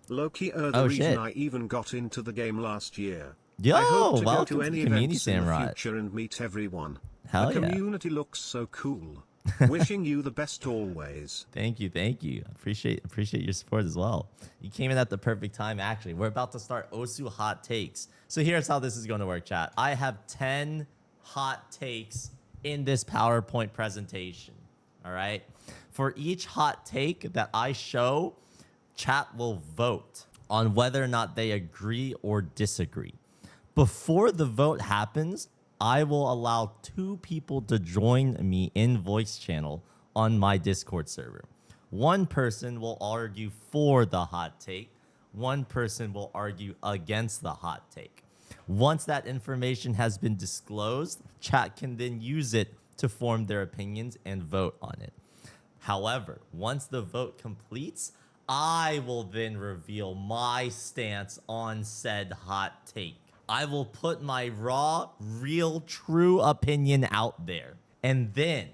Low-key, the Oh, reason shit. I even got into the game last year. Yo, I hope to go welcome to to any the community, events in the Samrat. future and meet everyone. Hell the yeah. community looks so cool. Wishing you the best always. Thank you, thank you. Appreciate your support as well. You came in at the perfect time, actually. We're about to start Osu Hot Takes. So here's how this is going to work, chat. I have 10 hot takes in this PowerPoint presentation, all right? For each hot take that I show, chat will vote on whether or not they agree or disagree. Before the vote happens, I will allow 2 people to join me in voice channel on my Discord server. One person will argue for the hot take. One person will argue against the hot take. Once that information has been disclosed, chat can then use it to form their opinions and vote on it. However, once the vote completes, I will then reveal my stance on said hot take. I will put my raw, real, true opinion out there. And then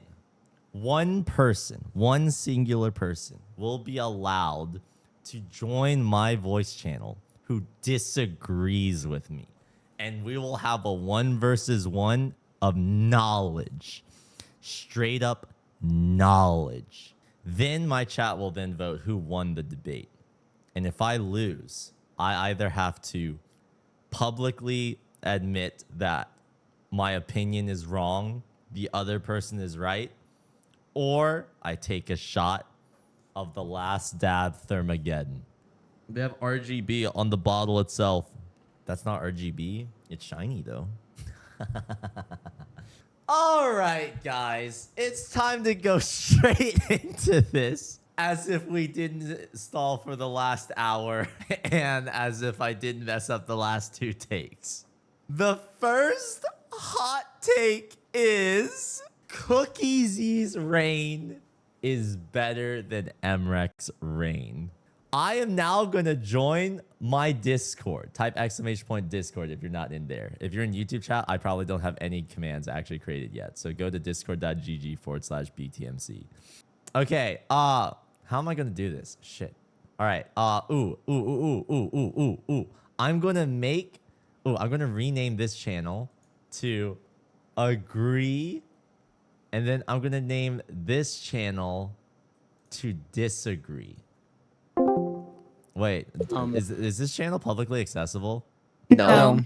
one person, one singular person, will be allowed to join my voice channel who disagrees with me. And we will have a 1 versus 1 of knowledge. Straight up knowledge. Then my chat will then vote who won the debate. And if I lose, I either have to publicly admit that my opinion is wrong, the other person is right, or I take a shot of the last dab Thermageddon. They have RGB on the bottle itself. That's not RGB. It's shiny though. All right, guys, it's time to go straight into this. As if we didn't stall for the last hour and as if I didn't mess up the last 2 takes. The first hot take is Cookies' reign is better than Emrek's reign. I am now going to join my Discord. Type ! Discord if you're not in there. If you're in YouTube chat, I probably don't have any commands actually created yet. So go to discord.gg/BTMC. Okay, how am I gonna do this? Shit. All right. I'm gonna rename this channel to Agree, and then I'm gonna name this channel to Disagree. Wait, is this channel publicly accessible? No.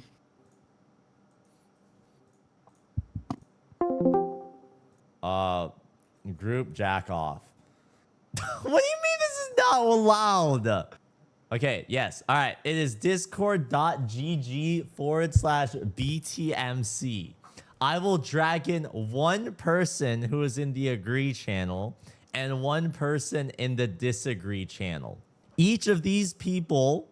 Group jack off. What do you mean this is not allowed? Okay, yes. All right. It is discord.gg/BTMC. I will drag in 1 person who is in the Agree channel and 1 person in the Disagree channel. Each of these people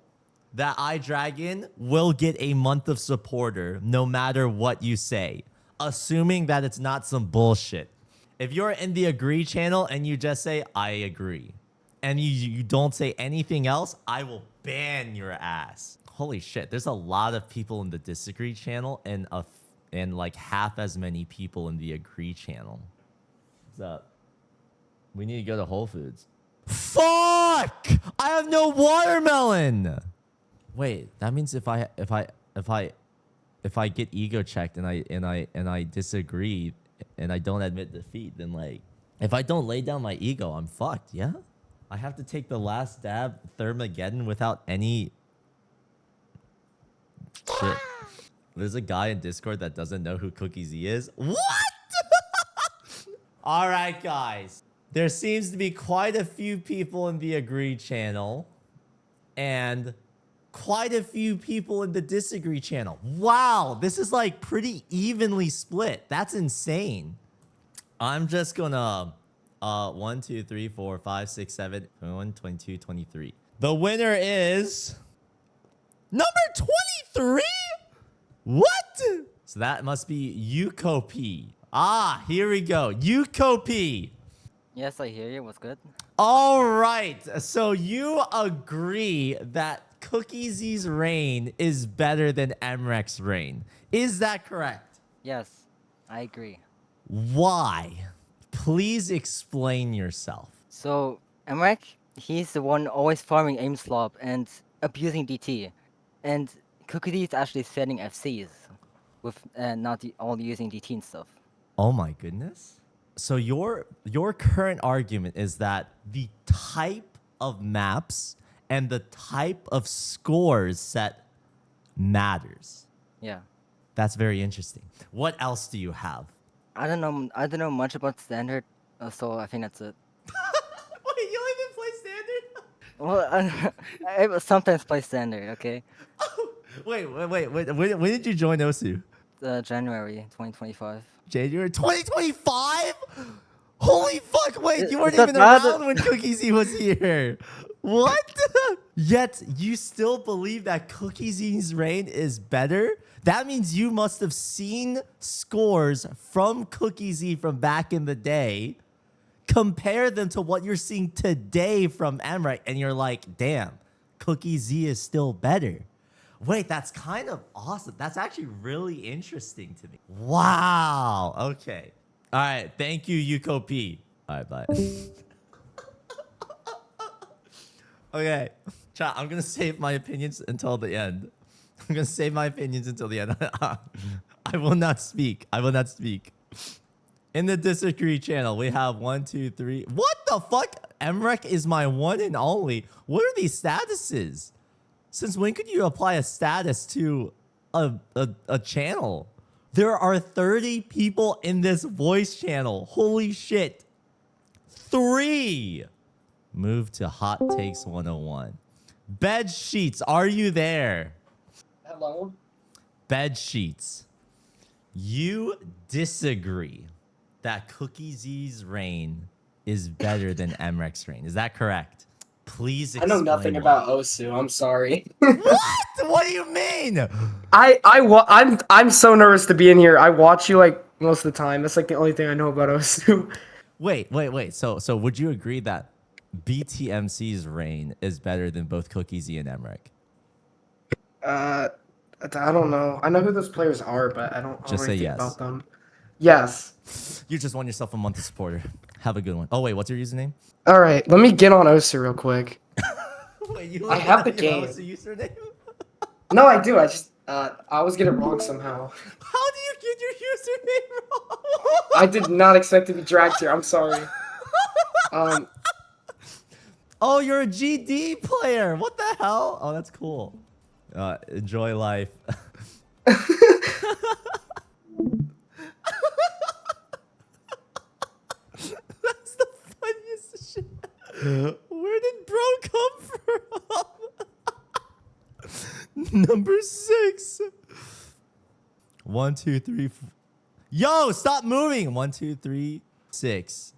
that I drag in will get a month of supporter no matter what you say, assuming that it's not some bullshit. If you're in the Agree channel and you just say, I agree, and you don't say anything else, I will ban your ass. Holy shit, there's a lot of people in the Disagree channel and like half as many people in the Agree channel. What's up? We need to go to Whole Foods. Fuck! I have no watermelon! Wait, that means if I get ego checked and I disagree and I don't admit defeat, then like if I don't lay down my ego, I'm fucked, yeah? I have to take the last dab Thermageddon without any shit. There's a guy in Discord that doesn't know who Cookie Z is. What? All right, guys. There seems to be quite a few people in the Agree channel and quite a few people in the Disagree channel. Wow, this is like pretty evenly split. That's insane. I'm just gonna 1, 2, 3, 4, 5, 6, 7, 21, 22, 23. The winner is number 23. What? So that must be Yuko P. Ah, here we go. Yuko P. Yes, I hear you. What's good? All right. So you agree that Cookie Z's reign is better than Emrek's reign. Is that correct? Yes, I agree. Why? Please explain yourself. So, Emrek He's the one always farming aim slop and abusing DT, and Cookie is actually setting FCs with not all using DT and stuff. Oh my goodness. So your current argument is that the type of maps and the type of scores set matters. Yeah. That's very interesting. What else do you have? I don't know. I don't know much about standard, so I think that's it. Wait, you don't even play standard? Well, I sometimes play standard. Okay. Wait. When did you join OSU? January 2025. January 2025? Holy fuck, wait, you weren't Is that even bad? around when Cookie Z was here. What? Yet you still believe that Cookie Z's reign is better? That means you must have seen scores from Cookie Z from back in the day, compare them to what you're seeing today from Emrek, and you're like, damn, Cookie Z is still better. Wait, that's kind of awesome. That's actually really interesting to me. Wow. Okay. All right. Thank you, Yuko P. All right, bye. Okay. Chat, I'm going to save my opinions until the end. I'm going to save my opinions until the end. I will not speak. I will not speak. In the disagree channel, we have 1, 2, 3. What the fuck? Emrek is my one and only. What are these statuses? Since when could you apply a status to a channel? There are 30 people in this voice channel. Holy shit. 3. Move to Hot Takes 101. Bed sheets, are you there? Hello? Bed sheets. You disagree that Cookie Z's reign is better than Emrek's reign. Is that correct? Please I explain. know nothing why. about Osu. I'm sorry. What? What do you mean? I'm so nervous to be in here. I watch you like most of the time. That's like the only thing I know about Osu. Wait. So would you agree that BTMC's reign is better than both Cookie Z and Emrek? I don't know. I know who those players are, but I don't know Just say anything yes. about them. Yes. You just won yourself a month of supporter. Have a good one. Oh wait, what's your username? All right, let me get on Osu real quick. Wait, you I have the don't even know game. your username? No, I do. I just I always get it wrong somehow. How do you get your username wrong? I did not expect to be dragged here. I'm sorry. Oh, you're a GD player. What the hell? Oh, that's cool. Enjoy life. That's the funniest shit. Where did bro come from? Number 6. 1, 2, 3. Yo, stop moving. 1, 2, 3, 6.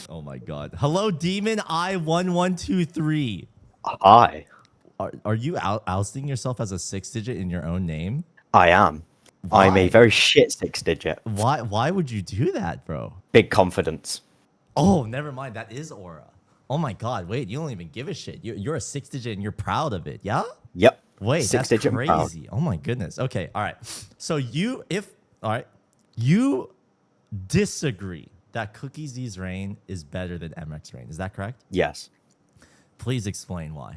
Oh my god. Hello, Demon I1123. Hi, Are you ousting yourself as a 6-digit in your own name? I am. I'm Why? a very shit 6-digit. Why would you do that, bro? Big confidence. Oh, never mind. That is aura. Oh my god. Wait, you don't even give a shit. You're a 6-digit and you're proud of it, yeah? Yep. Wait, that's 6-digit and proud. crazy. Oh my goodness. Okay, all right. So you disagree that Cookie Z's reign is better than Emrek's reign. Is that correct? Yes. Please explain why.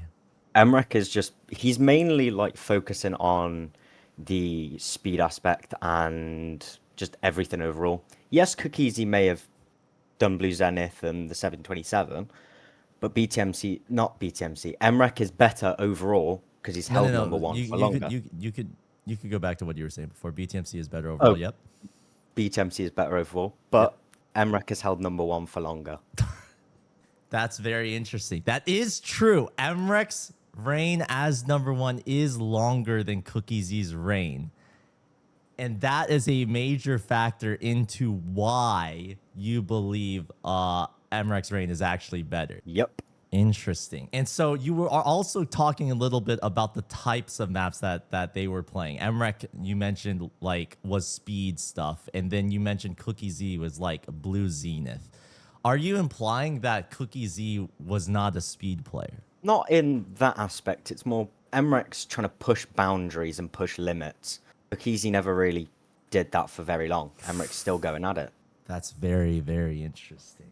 Emrek is he's mainly like focusing on the speed aspect and just everything overall. Yes, Cookiezi may have done Blue Zenith and the 727, but not BTMC. Emrek is better overall because he's held number one for longer. You could go back to what you were saying before. BTMC is better overall. Oh. Yep. BTMC is better overall, but Emrek has held number one for longer. That's very interesting. That is true. Emrek's reign as number 1 is longer than Cookie Z's reign. And that is a major factor into why you believe Emrek's reign is actually better. Yep. Interesting. And so you were also talking a little bit about the types of maps that they were playing. Emrek, you mentioned was speed stuff, and then you mentioned Cookie Z was like Blue Zenith. Are you implying that Cookie Z was not a speed player? Not in that aspect. It's more Emrek's trying to push boundaries and push limits. Cookiezi never really did that for very long. Emrek's still going at it. That's very, very interesting.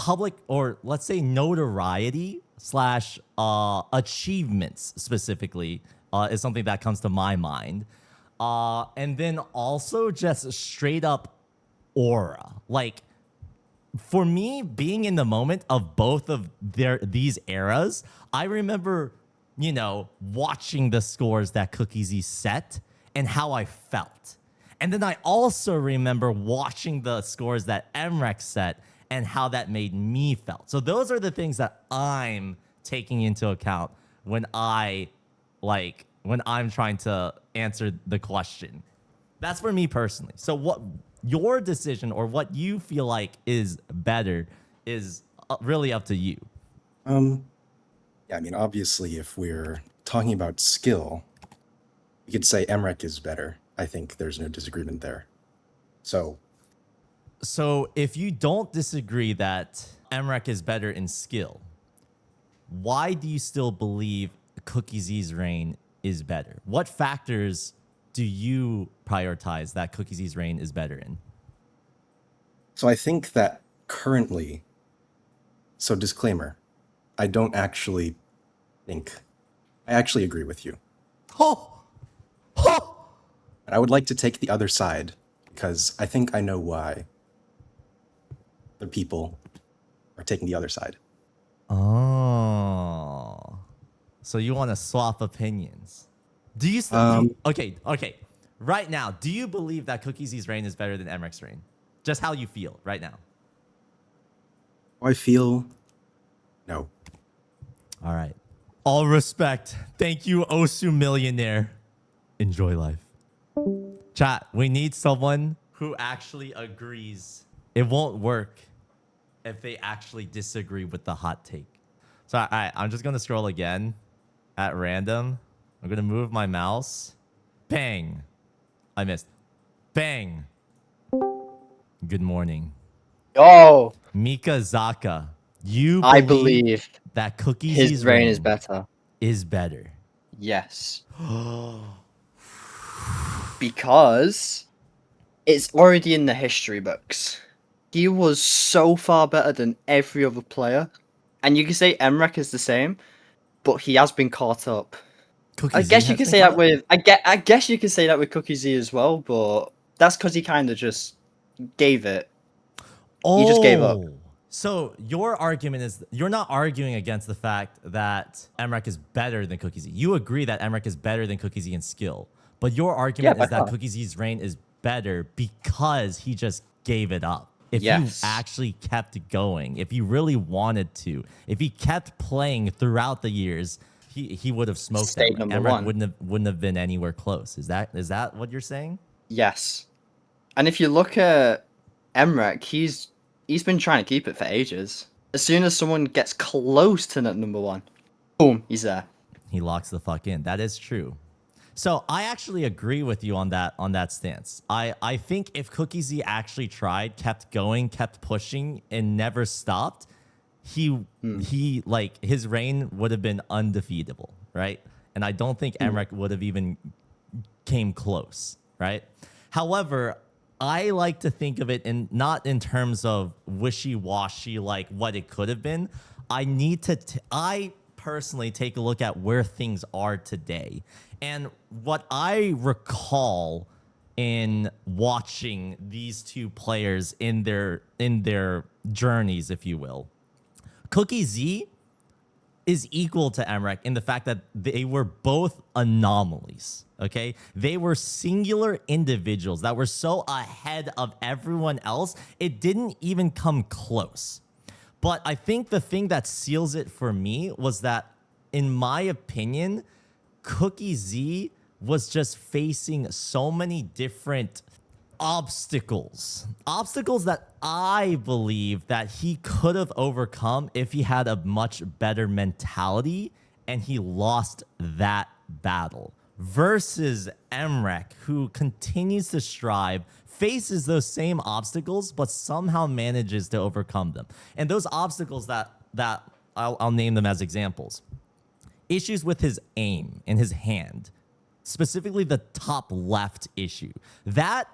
public, or let's say notoriety slash achievements specifically is something that comes to my mind. And then also just straight up aura. Like, for me, being in the moment of both of these eras, I remember, you know, watching the scores that CookieZ set and how I felt. And then I also remember watching the scores that MREC set and how that made me felt. So those are the things that I'm taking into account when I'm trying to answer the question. That's for me personally. So what your decision or what you feel like is better is really up to you. Yeah, I mean, obviously, if we're talking about skill, you could say MREC is better. I think there's no disagreement there. So if you don't disagree that MREC is better in skill, why do you still believe CookieZ's reign is better? What factors do you prioritize that CookieZ's reign is better in? So I think that currently, so disclaimer, I don't actually think, I actually agree with you. Oh! Oh! But I would like to take the other side because I think I know why the people are taking the other side. Oh. So you want to swap opinions. Do you still okay. Right now, do you believe that CookieZ's reign is better than MREC's reign? Just how you feel right now. I feel no. All right. All respect. Thank you, Osu Millionaire. Enjoy life. Chat, we need someone who actually agrees. It won't work if they actually disagree with the hot take. So, all right, I'm just going to scroll again at random. I'm going to move my mouse. Bang. I missed. Bang. Good morning. Yo, Mikazaka, you I believe believe that CookieZ's his reign is better. Is better. Yes. Because it's already in the history books. He was so far better than every other player. And you can say MREC is the same, but he has been caught up. I guess you could say that with I guess you could say that with CookieZ as well, but that's because he kind of just gave it. He just gave up. So your argument is you're not arguing against the fact that MREC is better than CookieZ. You agree that MREC is better than CookieZ in skill, but your argument is that CookieZ's reign is better because he just gave it up. If you actually kept going, if you really wanted to, if he kept playing throughout the years, he would have smoked them. MREC wouldn't have been anywhere close. Is that what you're saying? Yes. And if you look at MREC, he's been trying to keep it for ages. As soon as someone gets close to that number one, boom, he's there. He locks the fuck in. That is true. So I actually agree with you on that stance. I think if CookieZ actually tried, kept going, kept pushing, and never stopped, he like his reign would have been undefeatable, right? And I don't think MREC would have even came close, right? However, I like to think of it not in terms of wishy-washy, like what it could have been. I personally take a look at where things are today. And what I recall in watching these two players in their journeys, if you will, CookieZ is equal to MREC in the fact that they were both anomalies, okay? They were singular individuals that were so ahead of everyone else, it didn't even come close. But I think the thing that seals it for me was that, in my opinion, CookieZ was just facing so many different obstacles that I believe that he could have overcome if he had a much better mentality, and he lost that battle versus MREC, who continues to strive, faces those same obstacles, but somehow manages to overcome them. And those obstacles that I'll name them as examples. Issues with his aim in his hand, specifically the top left issue. That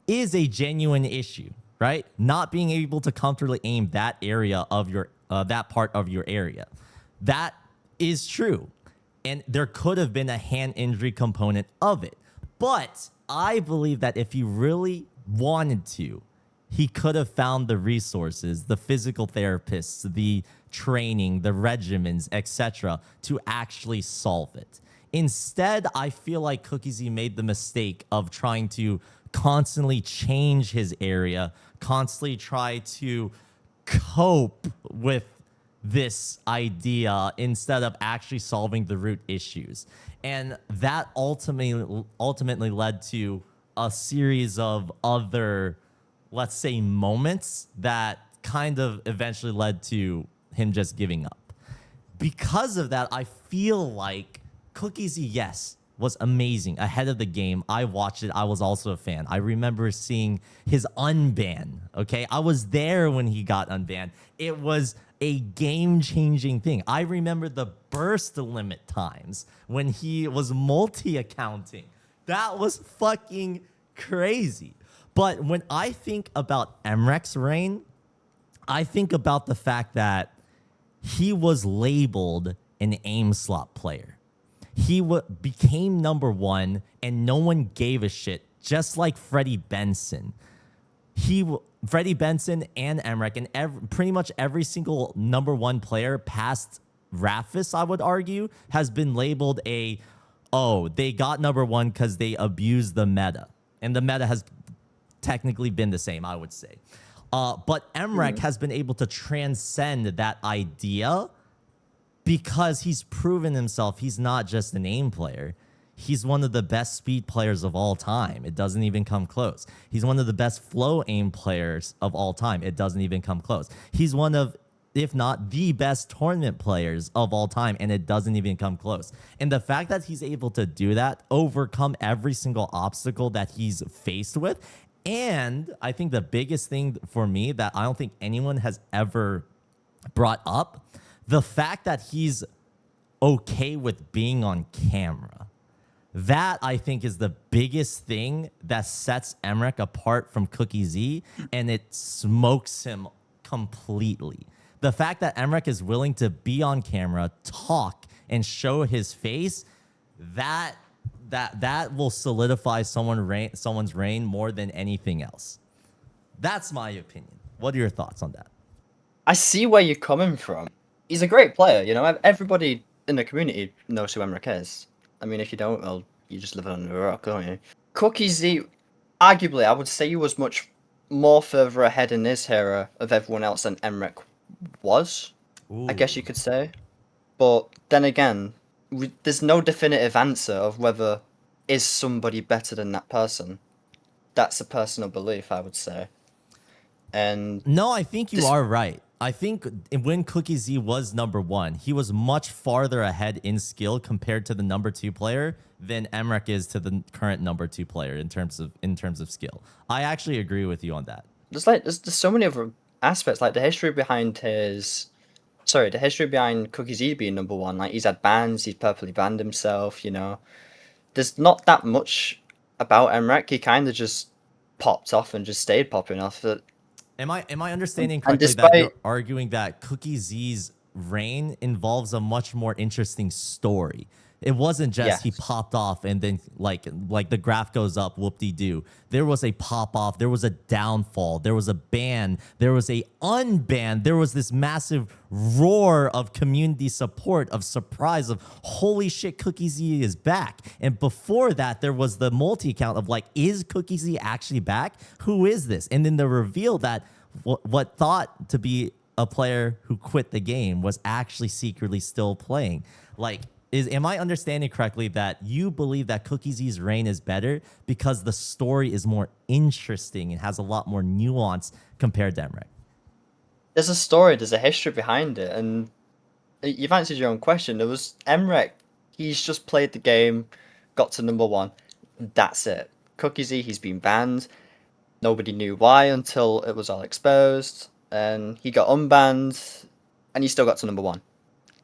is a genuine issue, right? Not being able to comfortably aim that area of your that part of your area. That is true. And there could have been a hand injury component of it. But I believe that if he really wanted to, he could have found the resources, the physical therapists, the training, the regimens, etc., to actually solve it. Instead, I feel like Cookie Z made the mistake of trying to constantly change his area, constantly try to cope with this idea instead of actually solving the root issues. And that ultimately led to a series of other, let's say, moments that kind of eventually led to him just giving up. Because of that, I feel like Cookie Z, yes, was amazing, ahead of the game. I watched it. I was also a fan. I remember seeing his unban, okay? I was there when he got unbanned. It was a game-changing thing. I remember the burst limit times when he was multi-accounting. That was fucking crazy. But when I think about Emrek's reign, I think about the fact that he was labeled an aim slot player. He became number one, and no one gave a shit, just like Freddie Benson. Freddie Benson and Emrek, and pretty much every single number one player past Rafis, I would argue, has been labeled they got number one because they abused the meta. And the meta has technically been the same, I would say. But Emrek has been able to transcend that idea because he's proven himself. He's not just an aim player. He's one of the best speed players of all time. It doesn't even come close. He's one of the best flow aim players of all time. It doesn't even come close. He's one of, if not the best tournament players of all time, and it doesn't even come close. And the fact that he's able to do that, overcome every single obstacle that he's faced with, and I think the biggest thing for me that I don't think anyone has ever brought up, the fact that he's okay with being on camera. That, I think, is the biggest thing that sets Emrek apart from Cookie Z, and it smokes him completely. The fact that Emrek is willing to be on camera, talk, and show his face, that will solidify someone's reign more than anything else. That's my opinion. What are your thoughts on that? I see where you're coming from. He's a great player, you know. Everybody in the community knows who Emrek is. I mean, if you don't, well, you just live under a rock, don't you? Cookie Z, arguably, I would say he was much more further ahead in this era of everyone else than Emrek was. Ooh. I guess you could say. But then again, there's no definitive answer of whether is somebody better than that person. That's a personal belief, I would say. And no, I think you are right. I think when Cookie Z was number one, he was much farther ahead in skill compared to the number two player than Emrek is to the current number two player in terms of skill. I actually agree with you on that. There's so many other aspects, like the history behind Cookie Z being number one. Like, he's had bans, he's purposely banned himself, you know. There's not that much about Emrek. He kind of just popped off and just stayed popping off. Am I understanding correctly that you're arguing that Cookie Z's reign involves a much more interesting story? It wasn't just he popped off and then like the graph goes up, whoop-de-doo. There was a pop-off, there was a downfall, there was a ban, there was a unban, there was this massive roar of community support, of surprise, of holy shit, Cookie Z is back. And before that, there was the multi-account of like, is Cookie Z actually back? Who is this? And then the reveal that what thought to be a player who quit the game was actually secretly still playing. Like, am I understanding correctly that you believe that Cookie Z's reign is better because the story is more interesting and has a lot more nuance compared to Emrek? There's a story, there's a history behind it, and you've answered your own question. There was Emrek, he's just played the game, got to number one. That's it. Cookie Z, he's been banned. Nobody knew why until it was all exposed, and he got unbanned, and he still got to number one.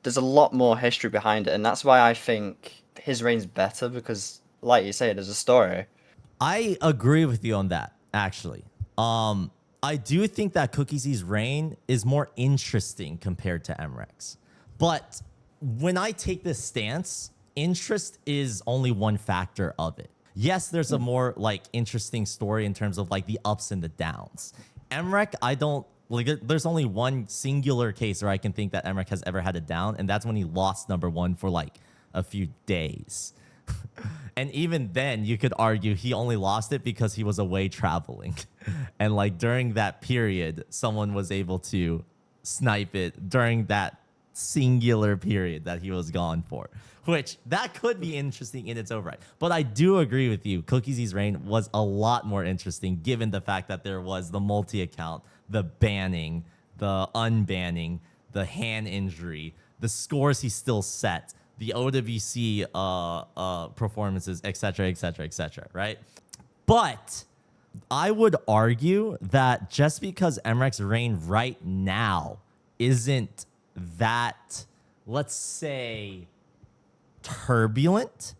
There's a lot more history behind it, and that's why I think his reign's better, because, like you say, there's a story. I agree with you on that, actually. I do think that CookieZ's reign is more interesting compared to MREX. But when I take this stance, interest is only one factor of it. Yes, there's a more like interesting story in terms of like the ups and the downs. MREC, I don't like. There's only one singular case where I can think that MREC has ever had a down, and that's when he lost #1 for like a few days. And even then, you could argue he only lost it because he was away traveling. And like during that period, someone was able to snipe it during that singular period that he was gone for, which that could be interesting in its own right. But I do agree with you. CookieZ's reign was a lot more interesting given the fact that there was the multi-account, the banning, the unbanning, the hand injury, the scores he still set, the OWC performances, etc., etc., etc., right? But I would argue that just because MREC's reign right now isn't that, let's say, turbulent,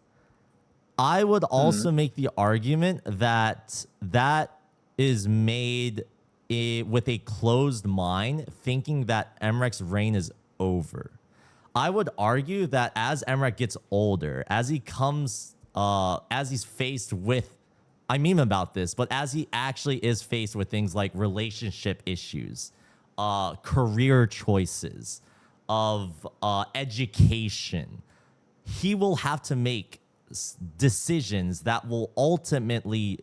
I would also make the argument that that is made with a closed mind, thinking that MREC's reign is over. I would argue that as Emrek gets older, as he comes, as he's faced with, I meme about this, but as he actually is faced with things like relationship issues, career choices, of education, he will have to make decisions that will ultimately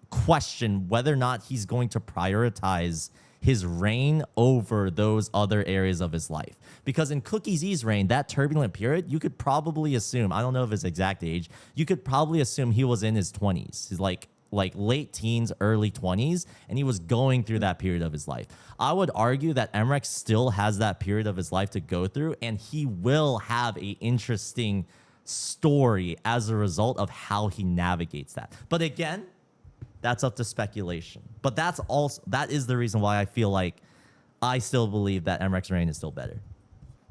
question whether or not he's going to prioritize his reign over those other areas of his life. Because in CookieZ's reign, that turbulent period, you could probably assume, I don't know of his exact age, you could probably assume he was in his 20s. He's like late teens, early 20s, and he was going through that period of his life. I would argue that Emrek still has that period of his life to go through, and he will have an interesting story as a result of how he navigates that. But again, that's up to speculation. But that is the reason why I feel like I still believe that Emrek's reign is still better.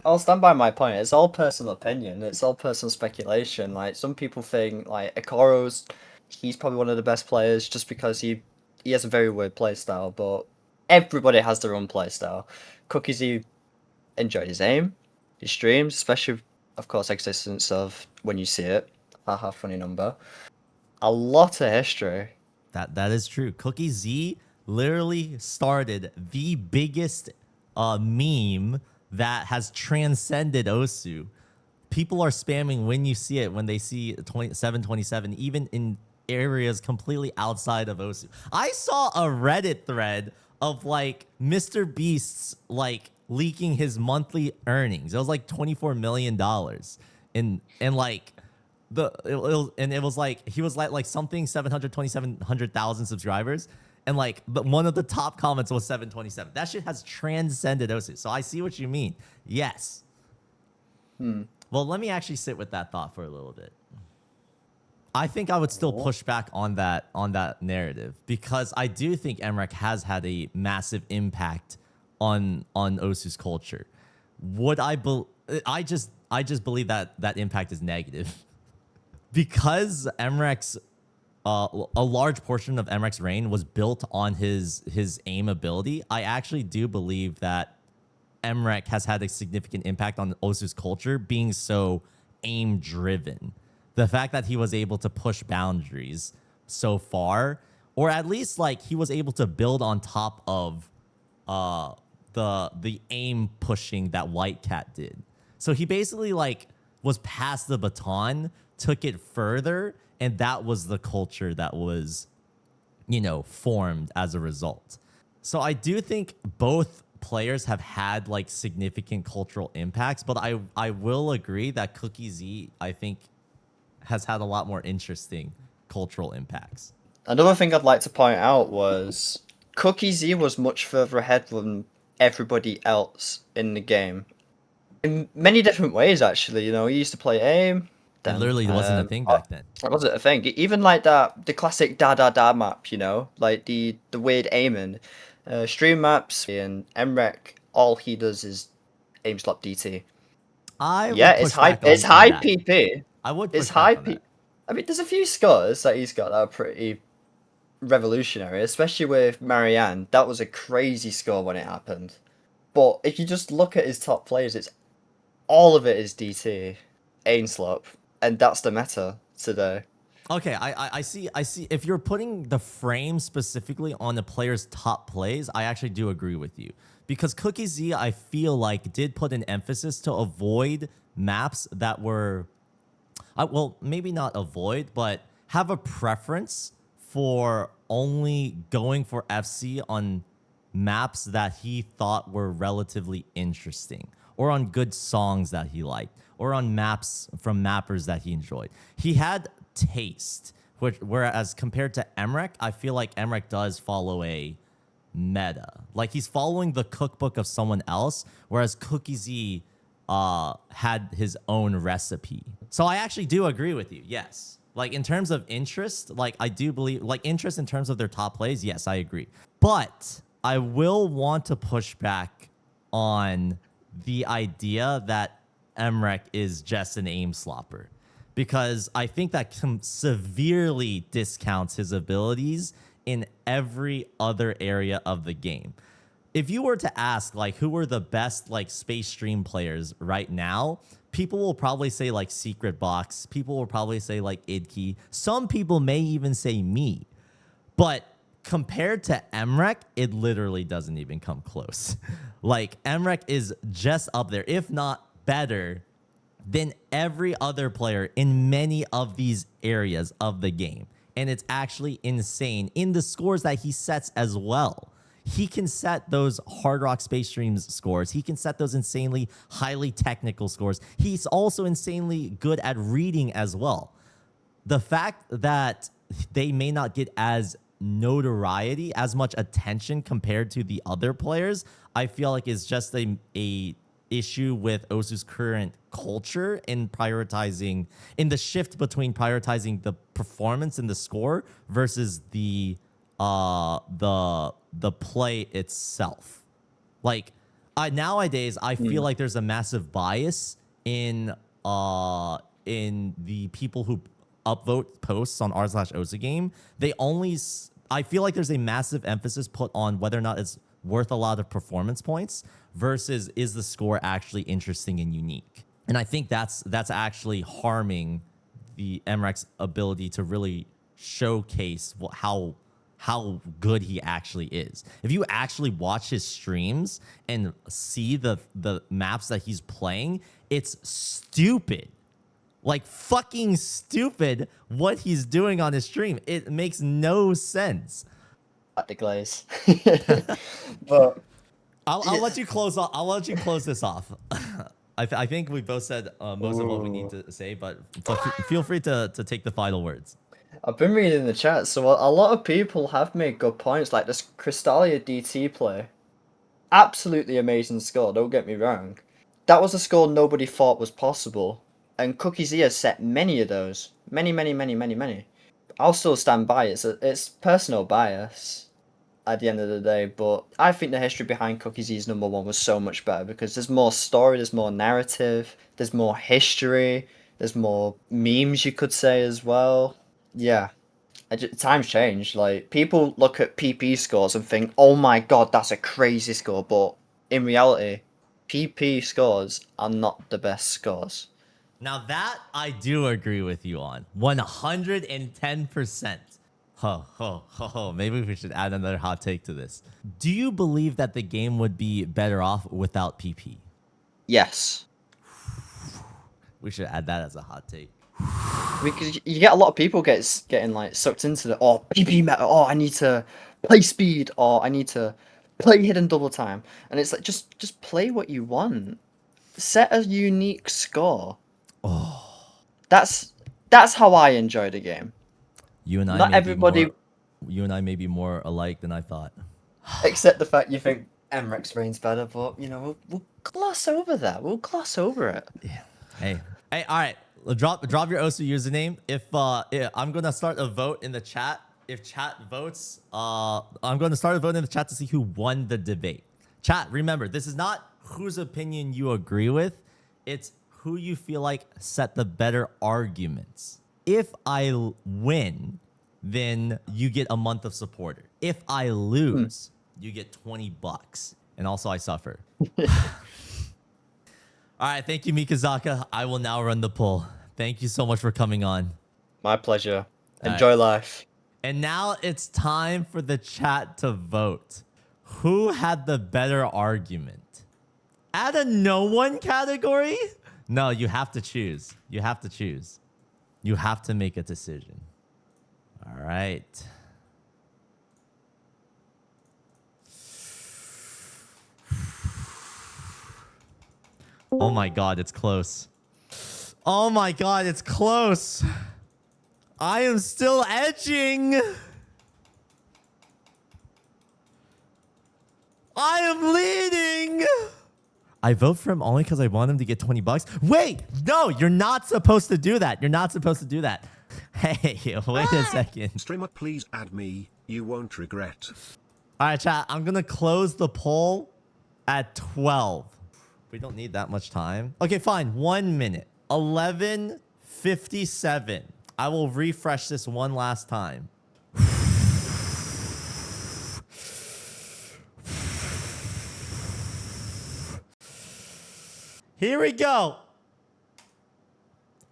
I'll stand by my point. It's all personal opinion. It's all personal speculation. Like, some people think like he's probably one of the best players just because he has a very weird playstyle, but everybody has their own playstyle. CookieZ enjoyed his aim, his streams, especially of course existence of When You See It. Haha, funny number. A lot of history. That is true. CookieZ literally started the biggest meme that has transcended Osu. People are spamming When You See It when they see 727, even in areas completely outside of Osu. I saw a Reddit thread of like Mr. Beast's like leaking his monthly earnings. It was like $24 million. And like it was like he was like something 700,000 subscribers. And like one of the top comments was 727. That shit has transcended Osu. So I see what you mean. Yes. Well, let me actually sit with that thought for a little bit. I think I would still push back on that narrative because I do think Emrek has had a massive impact on Osu's culture. I just believe that impact is negative because Emrek's a large portion of Emrek's reign was built on his aim ability. I actually do believe that Emrek has had a significant impact on Osu's culture being so aim driven. The fact that he was able to push boundaries so far, or at least like he was able to build on top of the aim pushing that White Cat did. So he basically like was past the baton, took it further, and that was the culture that was, formed as a result. So I do think both players have had like significant cultural impacts, but I will agree that CookieZ, I think, has had a lot more interesting cultural impacts. Another thing I'd like to point out was CookieZ was much further ahead than everybody else in the game. In many different ways, actually. He used to play aim. It literally wasn't a thing back then. It wasn't a thing. Even like the classic da map, like the weird aiming. Stream maps and Emrek, all he does is aim slap DT. It's high PP. I would. It's high PP. I mean, there's a few scores that he's got that are pretty revolutionary, especially with Marianne. That was a crazy score when it happened. But if you just look at his top players, it's all of it is DT, Ainslop, and that's the meta today. Okay, I see. If you're putting the frame specifically on the player's top plays, I actually do agree with you. Because Cookie Z, I feel like, did put an emphasis to avoid maps that were, well, maybe not avoid, but have a preference for only going for FC on maps that he thought were relatively interesting, or on good songs that he liked, or on maps from mappers that he enjoyed. He had taste, whereas compared to Emrek, I feel like Emrek does follow a meta. Like, he's following the cookbook of someone else, whereas Cookie Z had his own recipe. So I actually do agree with you. Yes. Like, in terms of interest, like, I do believe, like, interest in terms of their top plays, yes, I agree. But I will want to push back on the idea that Emrek is just an aim slopper, because I think that severely discounts his abilities in every other area of the game. If you were to ask, like, who are the best, like, Space Stream players right now, people will probably say, like, Secret Box. People will probably say, like, Idkey. Some people may even say me. But compared to Emrek, it literally doesn't even come close. Like, Emrek is just up there, if not better, than every other player in many of these areas of the game. And it's actually insane in the scores that he sets as well. He can set those Hard Rock Space Streams scores. He can set those insanely highly technical scores. He's also insanely good at reading as well. The fact that they may not get as notoriety, as much attention compared to the other players, I feel like is just a issue with Osu's current culture in prioritizing, in the shift between prioritizing the performance and the score versus the play itself. Like, nowadays, I feel like there's a massive bias in the people who upvote posts on r/Osu game. I feel like there's a massive emphasis put on whether or not it's worth a lot of performance points versus is the score actually interesting and unique. And I think that's actually harming the Emrek's ability to really showcase how good he actually is. If you actually watch his streams and see the maps that he's playing, it's stupid. Like, fucking stupid what he's doing on his stream. It makes no sense. At the glaze. But I'll let you close off. I'll let you close this off. I think we both said most of what we need to say, but feel free to take the final words. I've been reading the chat, so a lot of people have made good points, like this Crystalia DT play. Absolutely amazing score, don't get me wrong. That was a score nobody thought was possible, and Cookie Z has set many of those. Many. I'll still stand by it. It's personal bias at the end of the day, but I think the history behind Cookie Z's number one was so much better because there's more story, there's more narrative, there's more history, there's more memes, you could say, as well. Yeah. Times change. Like, people look at PP scores and think, oh my god, that's a crazy score, but in reality, PP scores are not the best scores. Now that I do agree with you on 110%. Maybe we should add another hot take to this. Do you believe that the game would be better off without PP? Yes. We should add that as a hot take. Because you get a lot of people getting like sucked into the PP meta. Oh, I need to play speed, or I need to play hidden double time, and it's like just play what you want. Set a unique score. Oh, that's how I enjoy the game. You and I. Not everybody. You and I may be more alike than I thought. Except the fact you think Emrek's reigns better, but you know we'll gloss over that. We'll gloss over it. Yeah. Hey, all right. Drop your Osu username. If I'm gonna start a vote in the chat. If chat votes, I'm gonna start a vote in the chat to see who won the debate. Chat, remember, this is not whose opinion you agree with. It's who you feel like set the better arguments. If I win, then you get a month of supporter. If I lose, you get $20. And also I suffer. All right, thank you, Mikazaka. I will now run the poll. Thank you so much for coming on. My pleasure. All Enjoy life. And now it's time for the chat to vote. Who had the better argument? Add a no one category? No, you have to choose. You have to choose. You have to make a decision. All right. Oh my God, it's close. Oh my God, it's close. I am still edging. I am leading. I vote for him only because I want him to get $20. Wait, no, you're not supposed to do that. You're not supposed to do that. Hey, wait a second. Streamer, please add me. You won't regret. All right, chat. I'm going to close the poll at 12. We don't need that much time. Okay, fine. 1 minute. 11:57. I will refresh this one last time. Here we go.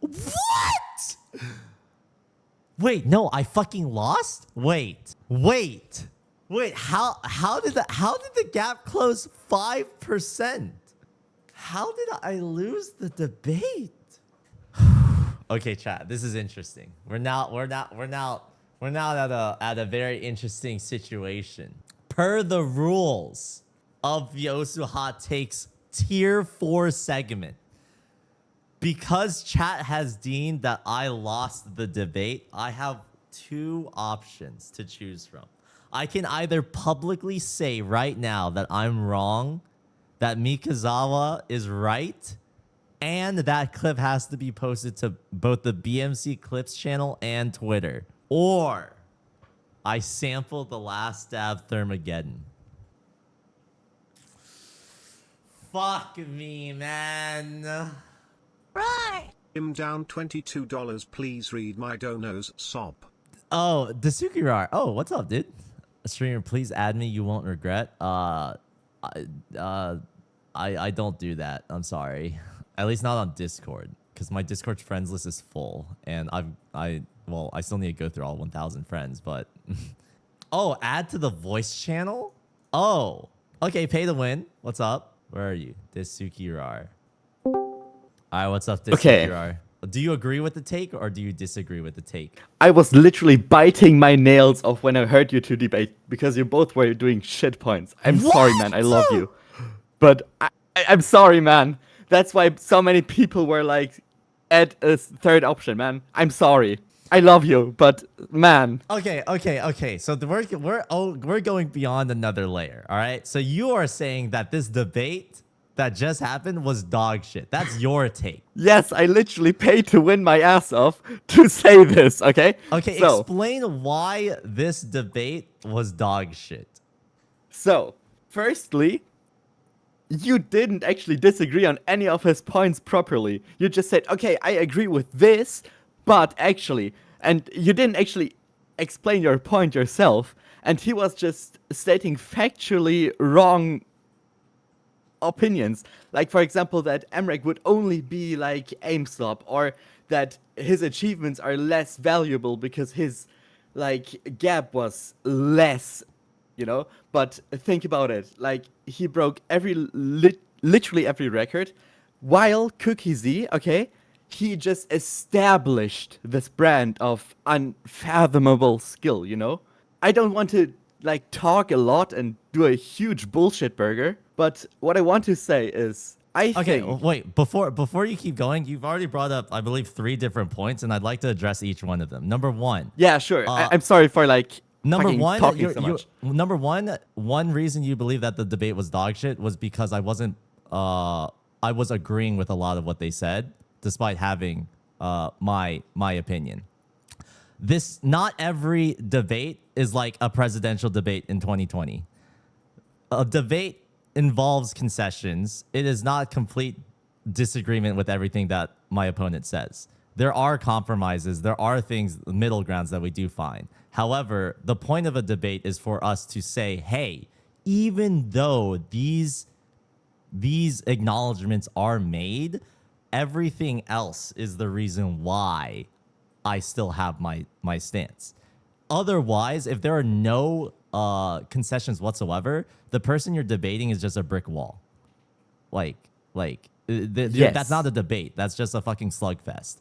What? Wait, no, I fucking lost? Wait. How did the gap close 5%? How did I lose the debate? Okay, chat, this is interesting. We're now at a very interesting situation. Per the rules of the Osu Hot Takes Tier 4 segment, because chat has deemed that I lost the debate, I have two options to choose from. I can either publicly say right now that I'm wrong, that Mikazawa is right, and that clip has to be posted to both the BMC Clips channel and Twitter. Or I sample the last stab Thermageddon. Fuck me, man. Right. Him down $22. Please read my donos sob. Oh, Dasukirar. Oh, what's up, dude? Streamer, please add me. You won't regret. I don't do that. I'm sorry. At least not on Discord, because my Discord friends list is full, and I still need to go through all 1,000 friends. But oh, add to the voice channel. Oh, okay. Pay to win. What's up? Where are you, Dasukirar? All right, what's up, Dasukirar? Okay. Do you agree with the take or do you disagree with the take? I was literally biting my nails off when I heard you two debate because you both were doing shit points. I'm sorry, man. I love you. But I'm sorry, man. That's why so many people were like, add a third option, man. I'm sorry. I love you, but man. Okay. So we're going beyond another layer, all right? So you are saying that this debate that just happened was dog shit. That's your take. Yes, I literally paid to win my ass off to say this, okay? Okay, so, explain why this debate was dog shit. So, firstly, you didn't actually disagree on any of his points properly. You just said, okay, I agree with this, but actually, and you didn't actually explain your point yourself, and he was just stating factually wrong opinions. Like, for example, that Emrek would only be like aim slop, or that his achievements are less valuable because his like gap was less, you know. But think about it, like he broke literally every record, while Cookie Z, okay, he just established this brand of unfathomable skill, you know. I don't want to like talk a lot and do a huge bullshit burger, but what I want to say is Okay, wait, before you keep going, you've already brought up, I believe, 3 different points, and I'd like to address each one of them. Number one. Yeah, sure. I'm sorry for like number one, talking so much. Number one reason you believe that the debate was dog shit was because I was agreeing with a lot of what they said, despite having my opinion. Not every debate is like a presidential debate in 2020. A debate involves concessions. It is not complete disagreement with everything that my opponent says. There are compromises. There are things, middle grounds that we do find. However, the point of a debate is for us to say, hey, even though these acknowledgments are made, everything else is the reason why I still have my stance. Otherwise, if there are no concessions whatsoever, the person you're debating is just a brick wall. That's not a debate. That's just a fucking slugfest.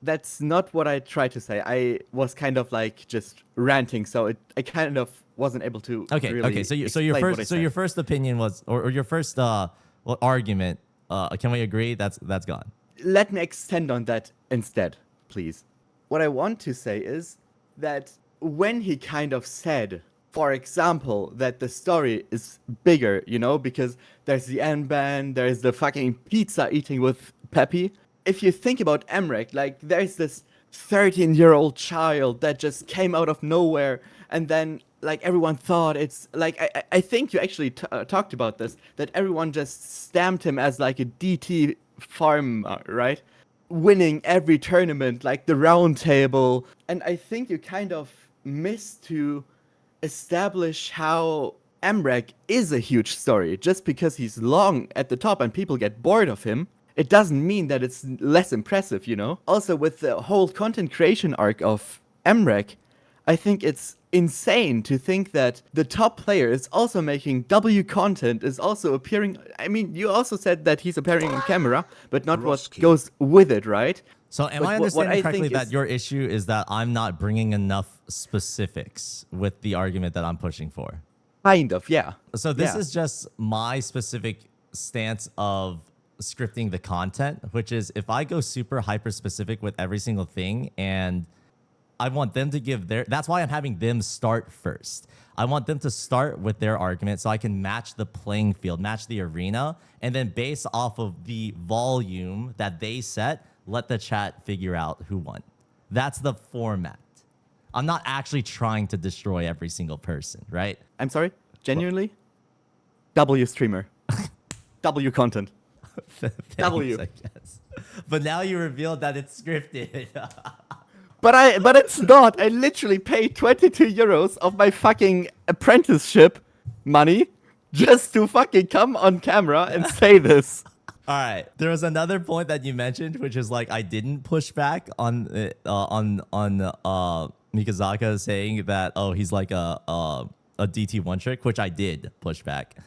That's not what I tried to say. I was kind of like just ranting, so I kind of wasn't able to. Okay. Really Okay. So your first opinion was, or your first argument. Can we agree that's gone? Let me extend on that instead, please. What I want to say is that when he kind of said, for example, that the story is bigger, you know, because there's the N-Ban, there's the fucking pizza eating with Peppy. If you think about Emmerich, like, there's this 13-year-old child that just came out of nowhere, and then, like, everyone thought it's, like, I think you actually talked about this, that everyone just stamped him as, like, a DT farmer, right? Winning every tournament, like the round table. And I think you kind of missed to establish how Emmerich is a huge story. Just because he's long at the top and people get bored of him, it doesn't mean that it's less impressive, you know? Also, with the whole content creation arc of Emmerich, I think it's insane to think that the top player is also making W content, is also appearing. I mean, you also said that he's appearing on camera, but not what goes with it, right? So am I understanding correctly that your issue is that I'm not bringing enough specifics with the argument that I'm pushing for? Kind of, yeah. So this is just my specific stance of scripting the content, which is if I go super hyper specific with every single thing, and I want them to give that's why I'm having them start first. I want them to start with their argument so I can match the playing field, match the arena, and then based off of the volume that they set, let the chat figure out who won. That's the format. I'm not actually trying to destroy every single person, right? I'm sorry? Genuinely? W streamer. W content. Thanks, W. I guess. But now you revealed that it's scripted. But it's not. I literally paid 22 euros of my fucking apprenticeship money just to fucking come on camera and say this. All right. There was another point that you mentioned, which is like I didn't push back on Mikazaka saying that he's like a DT one trick, which I did push back.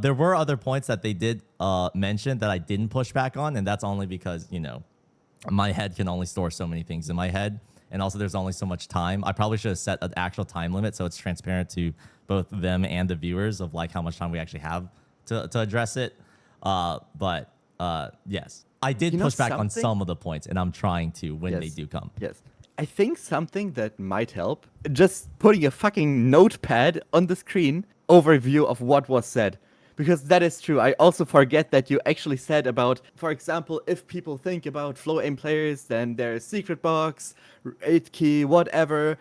There were other points that they did mention that I didn't push back on, and that's only because, you know, my head can only store so many things in my head, and also there's only so much time. I probably should have set an actual time limit so it's transparent to both them and the viewers of like how much time we actually have to address it. But yes, I did push back on some of the points, and I'm trying to when they do come. Yes. I think something that might help, just putting a fucking notepad on the screen, overview of what was said. Because that is true. I also forget that you actually said about, for example, if people think about flow aim players, then there's secret box, 8 key, whatever.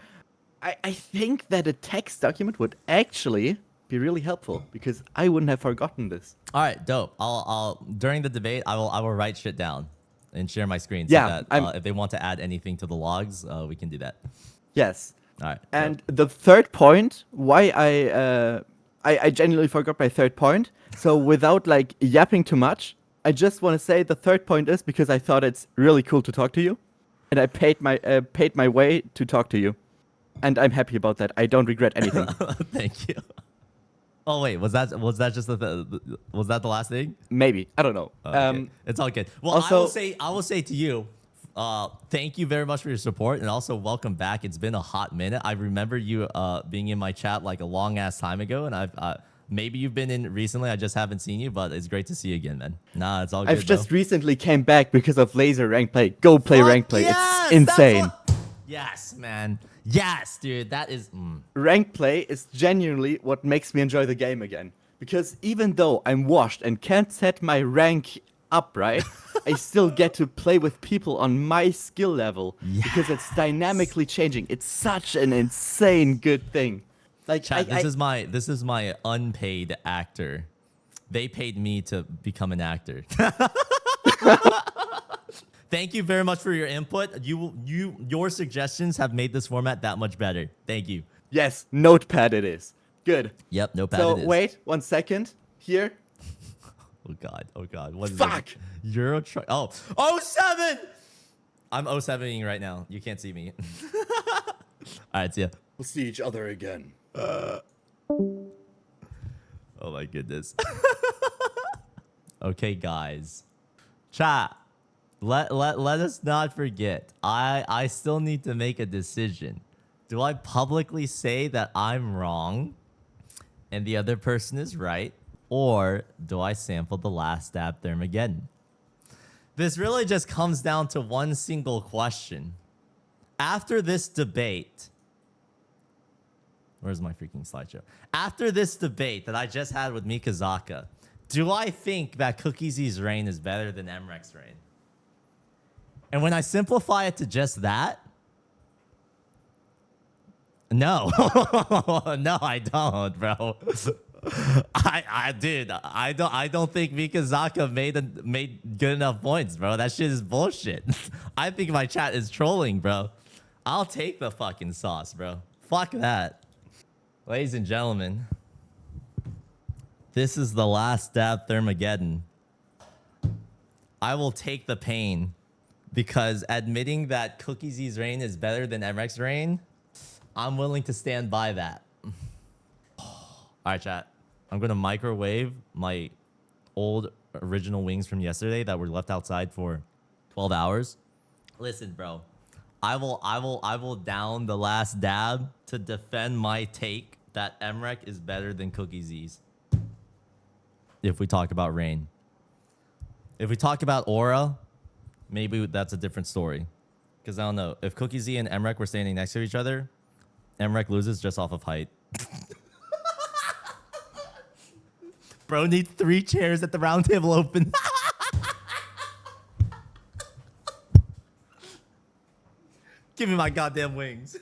I think that a text document would actually be really helpful, because I wouldn't have forgotten this. All right, dope. I'll during the debate, I will write shit down and share my screen so that if they want to add anything to the logs, we can do that. Yes. All right. And the third point, why I genuinely forgot my third point. So without like yapping too much, I just want to say the third point is because I thought it's really cool to talk to you, and I paid my way to talk to you, and I'm happy about that. I don't regret anything. Thank you. Oh wait, was that just was that the last thing? Maybe, I don't know. Oh, okay. It's all good. Well, also, I will say to you, thank you very much for your support, and also welcome back. It's been a hot minute. I remember you being in my chat like a long ass time ago, and I've maybe you've been in recently. I just haven't seen you, but it's great to see you again, man. Nah, it's all good. I've just recently came back because of laser rank play. Go play rank play. Yes, it's insane. Yes, man. Yes, dude. That is rank play is genuinely what makes me enjoy the game again. Because even though I'm washed and can't set my rank up, right, I still get to play with people on my skill level because it's dynamically changing. It's such an insane good thing. Like, Chat, this is my unpaid actor. They paid me to become an actor. Thank you very much for your input. Your suggestions have made this format that much better. Thank you. Yes, notepad it is. Good. Yep, no pad So it is. wait 1 second. Here. Oh god, oh god. What is Fuck! this? Euro truck. Oh, 07! I'm 07ing right now. You can't see me. Alright, see ya. We'll see each other again. Oh my goodness. Okay, guys. Chat. Let us not forget. I still need to make a decision. Do I publicly say that I'm wrong and the other person is right? Or do I sample the last stab Thermageddon? This really just comes down to one single question. After this debate, where's my freaking slideshow? After this debate that I just had with Mikazaka, do I think that Cookies' reign is better than Emrek's reign? And when I simplify it to just that, no. No, I don't, bro. I don't think Mikazaka made good enough points, bro. That shit is bullshit. I think my chat is trolling, bro. I'll take the fucking sauce, bro. Fuck that. Ladies and gentlemen, this is the last stab Thermageddon. I will take the pain because admitting that Cookies' reign is better than Emrek's reign, I'm willing to stand by that. All right, chat. I'm going to microwave my old original wings from yesterday that were left outside for 12 hours. Listen, bro. I will down the last dab to defend my take that Emrek is better than Cookies'. If we talk about reign. If we talk about aura, maybe that's a different story. Because I don't know. If Cookies and Emrek were standing next to each other, Emrek loses just off of height. Bro needs 3 chairs at the round table open. Give me my goddamn wings.